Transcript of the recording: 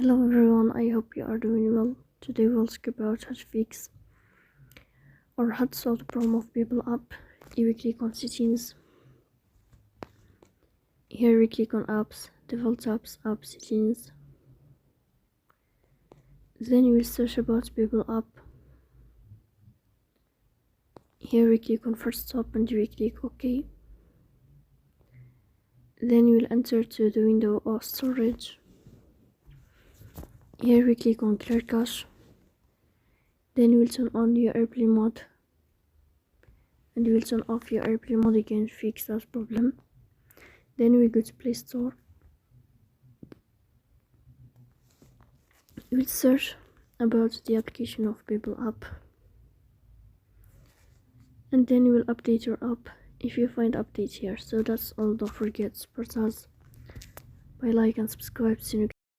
Hello everyone, I hope you are doing well. Today we'll speak about how to fix or how to solve the problem of Babbel app. If we click on settings, here we click on apps, default apps, app settings. Then we will search about Babbel app. Here we click on first stop and we click OK. Then we will enter to the window of storage. Here we click on clear cache. Then we will turn on your airplane mode. And we will turn off your airplane mode again to fix that problem. Then we go to Play Store. We will search about the application of Babbel app. And then you will update your app if you find updates here. So that's all. Don't forget to support us by like and subscribe. See you next time.